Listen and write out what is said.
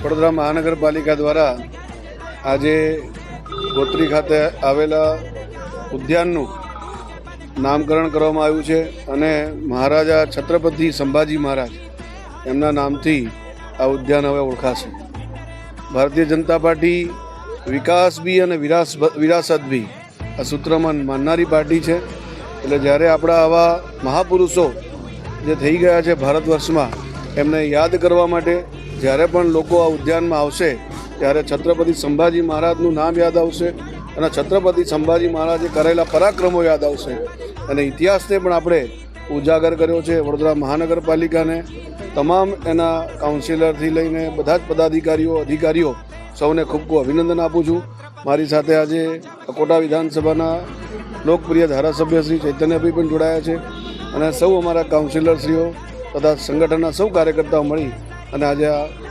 વડોદરા મહાનગરપાલિકા દ્વારા આજે ગોત્રી ખાતે આવેલા ઉદ્યાનનું નામકરણ કરવામાં આવ્યું છે અને મહારાજા છત્રપતિ સંભાજી મહારાજ એમના નામથી આ ઉદ્યાન હવે ઓળખાશે. ભારતીય જનતા પાર્ટી વિકાસ બી અને વિરાસત બી આ સૂત્રમાં માનનારી પાર્ટી છે. એટલે જ્યારે આપણા આવા મહાપુરુષો જે થઈ ગયા છે ભારત વર્ષમાં એમને યાદ કરવા માટે જ્યારે પણ લોકો આ ઉદ્યાનમાં આવશે ત્યારે છત્રપતિ સંભાજી મહારાજનું નામ યાદ આવશે અને છત્રપતિ સંભાજી મહારાજે કરેલા પરાક્રમો યાદ આવશે અને ઇતિહાસને પણ આપણે ઉજાગર કર્યો છે. વડોદરા મહાનગરપાલિકાને તમામ એના કાઉન્સિલરથી લઈને બધા જ પદાધિકારીઓ અધિકારીઓ સૌને ખૂબ ખૂબ અભિનંદન આપું છું. મારી સાથે આજે અકોટા વિધાનસભાના લોકપ્રિય ધારાસભ્ય શ્રી ચૈતન્યભાઈ પણ જોડાયા છે અને સૌ અમારા કાઉન્સિલરશ્રીઓ તથા સંગઠનના સૌ કાર્યકર્તાઓ મળી અને આજે આ